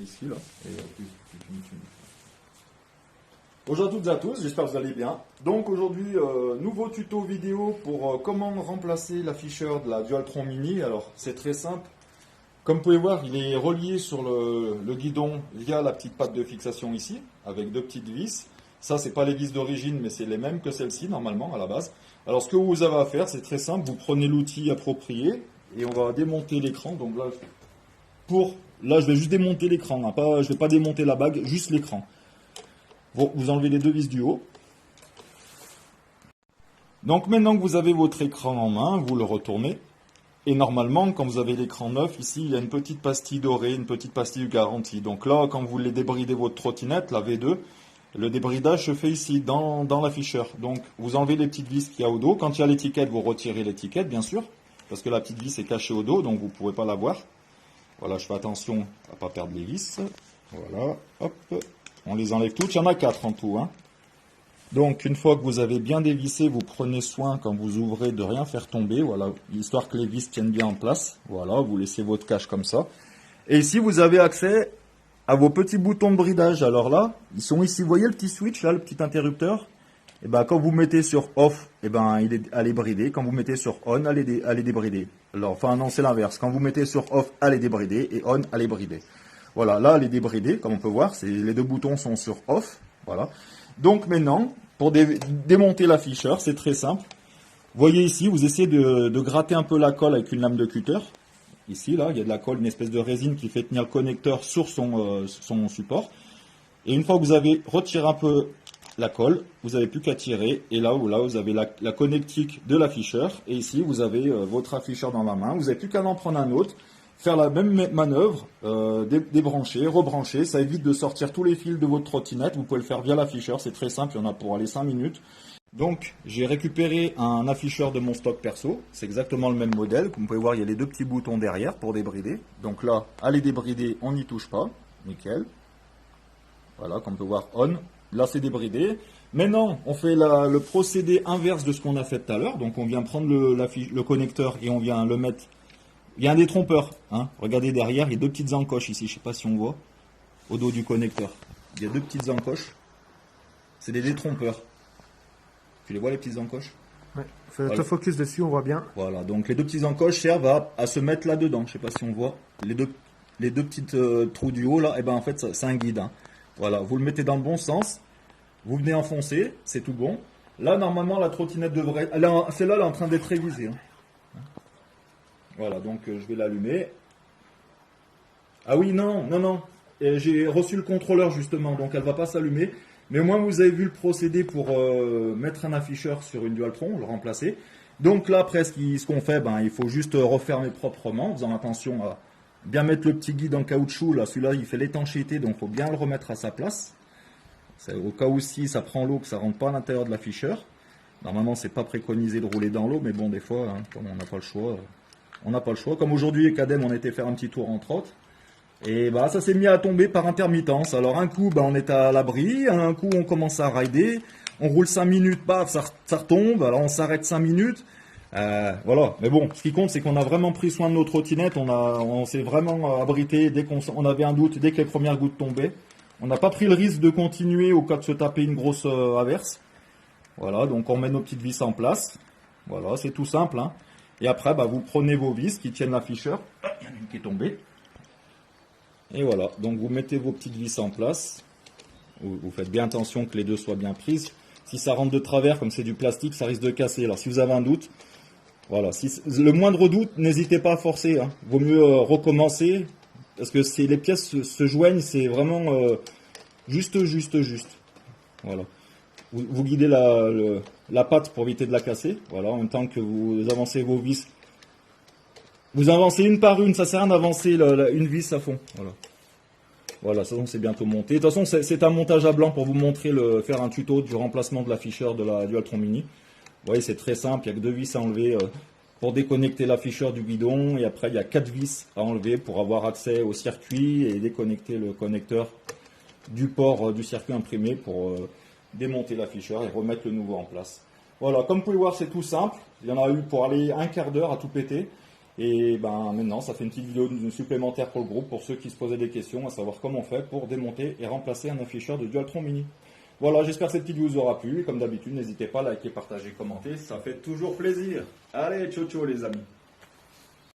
ici là. Bonjour à toutes et à tous, j'espère que vous allez bien. Donc aujourd'hui, nouveau tuto vidéo pour comment remplacer l'afficheur de la Dualtron Mini. Alors c'est très simple. Comme vous pouvez voir, il est relié sur le guidon via la petite patte de fixation ici, avec deux petites vis. Ça, c'est pas les vis d'origine, mais c'est les mêmes que celles-ci normalement à la base. Alors ce que vous avez à faire, c'est très simple. Vous prenez l'outil approprié et on va démonter l'écran. Donc là, je vais juste démonter l'écran. Je ne vais pas démonter la bague, juste l'écran. Vous enlevez les deux vis du haut. Donc maintenant que vous avez votre écran en main, vous le retournez. Et normalement, quand vous avez l'écran neuf, ici, il y a une petite pastille dorée, une petite pastille de garantie. Donc là, quand vous voulez débrider votre trottinette, la V2, le débridage se fait ici, dans l'afficheur. Donc, vous enlevez les petites vis qu'il y a au dos. Quand il y a l'étiquette, vous retirez l'étiquette, bien sûr, parce que la petite vis est cachée au dos, donc vous ne pouvez pas la voir. Voilà, je fais attention à ne pas perdre les vis. Voilà, hop, on les enlève toutes. Il y en a 4 en tout, hein. Donc, une fois que vous avez bien dévissé, vous prenez soin, quand vous ouvrez, de rien faire tomber. Voilà, histoire que les vis tiennent bien en place. Voilà, vous laissez votre cache comme ça. Et ici, vous avez accès à vos petits boutons de bridage. Alors là, ils sont ici. Vous voyez le petit switch, là, le petit interrupteur? Et ben, quand vous mettez sur off, et ben, elle est bridée. Quand vous mettez sur on, elle est débridée. Alors, enfin, non, c'est l'inverse. Quand vous mettez sur off, elle est débridée. Et on, elle est bridée. Voilà, là, elle est débridée, comme on peut voir. Les deux boutons sont sur off. Voilà. Donc maintenant, pour démonter l'afficheur, c'est très simple. Vous voyez ici, vous essayez de gratter un peu la colle avec une lame de cutter. Ici, là, il y a de la colle, une espèce de résine qui fait tenir le connecteur sur son support. Et une fois que vous avez retiré un peu la colle, vous n'avez plus qu'à tirer. Et là, vous avez la connectique de l'afficheur. Et ici, vous avez votre afficheur dans la main. Vous n'avez plus qu'à en prendre un autre. Faire la même manœuvre, débrancher, rebrancher, ça évite de sortir tous les fils de votre trottinette. Vous pouvez le faire via l'afficheur, c'est très simple, il y en a pour aller 5 minutes. Donc j'ai récupéré un afficheur de mon stock perso, c'est exactement le même modèle. Comme vous pouvez voir, il y a les deux petits boutons derrière pour débrider. Donc là, à les débrider, on n'y touche pas, nickel. Voilà, comme on peut voir, on. Là c'est débridé. Maintenant, on fait le procédé inverse de ce qu'on a fait tout à l'heure. Donc on vient prendre le connecteur et on vient le mettre. Il y a un détrompeur, hein. Regardez derrière, il y a deux petites encoches ici, je ne sais pas si on voit, au dos du connecteur. Il y a deux petites encoches, c'est des détrompeurs. Tu les vois les petites encoches? Ouais, fais focus dessus, on voit bien. Voilà, donc les deux petites encoches servent à se mettre là-dedans, je ne sais pas si on voit. Les deux petites trous du haut là, et ben en fait c'est un guide, hein. Voilà, vous le mettez dans le bon sens, vous venez enfoncer, c'est tout bon. Là normalement la trottinette devrait, celle-là elle est en train d'être révisée, hein. Voilà, donc je vais l'allumer. Ah oui, non. J'ai reçu le contrôleur justement, donc elle ne va pas s'allumer. Mais au moins vous avez vu le procédé pour mettre un afficheur sur une Dualtron, le remplacer. Donc là, après, ce qu'on fait, il faut juste refermer proprement, en faisant attention à bien mettre le petit guide en caoutchouc. Là, celui-là, il fait l'étanchéité, donc il faut bien le remettre à sa place. Au cas où si ça prend l'eau, que ça ne rentre pas à l'intérieur de l'afficheur. Normalement, c'est pas préconisé de rouler dans l'eau, mais bon, des fois, hein, comme on n'a pas le choix... On n'a pas le choix. Comme aujourd'hui, avec Adem, on était faire un petit tour entre autres. Et ça s'est mis à tomber par intermittence. Alors un coup, on est à l'abri. Un coup, on commence à rider. On roule 5 minutes, paf, ça retombe. Alors on s'arrête 5 minutes. Voilà. Mais bon, ce qui compte, c'est qu'on a vraiment pris soin de nos trottinettes. On s'est vraiment abrité dès qu'on avait un doute, dès que les premières gouttes tombaient. On n'a pas pris le risque de continuer au cas de se taper une grosse averse. Voilà, donc on met nos petites vis en place. Voilà, c'est tout simple, hein. Et après, vous prenez vos vis qui tiennent l'afficheur. Il y en a une qui est tombée. Et voilà, donc vous mettez vos petites vis en place. Vous faites bien attention que les deux soient bien prises. Si ça rentre de travers, comme c'est du plastique, ça risque de casser. Alors si vous avez un doute, voilà. Le moindre doute, n'hésitez pas à forcer, hein. Vaut mieux recommencer. Parce que les pièces se joignent, c'est vraiment juste. Voilà. Vous guidez la patte pour éviter de la casser. Voilà, en même temps que vous avancez vos vis. Vous avancez une par une, ça sert à rien d'avancer une vis à fond. Voilà, de toute façon c'est bientôt monté. De toute façon c'est un montage à blanc pour vous montrer, faire un tuto du remplacement de l'afficheur de la Dualtron Mini. Vous voyez, c'est très simple, il n'y a que 2 vis à enlever pour déconnecter l'afficheur du guidon. Et après il y a 4 vis à enlever pour avoir accès au circuit et déconnecter le connecteur du port du circuit imprimé pour... démonter l'afficheur et remettre le nouveau en place. Voilà, comme vous pouvez voir, c'est tout simple. Il y en a eu pour aller un quart d'heure à tout péter. Et ben maintenant, ça fait une petite vidéo supplémentaire pour le groupe, pour ceux qui se posaient des questions, à savoir comment on fait pour démonter et remplacer un afficheur de Dualtron Mini. Voilà, j'espère que cette vidéo vous aura plu. Et comme d'habitude, n'hésitez pas à liker, partager, commenter, ça fait toujours plaisir. Allez, ciao ciao les amis.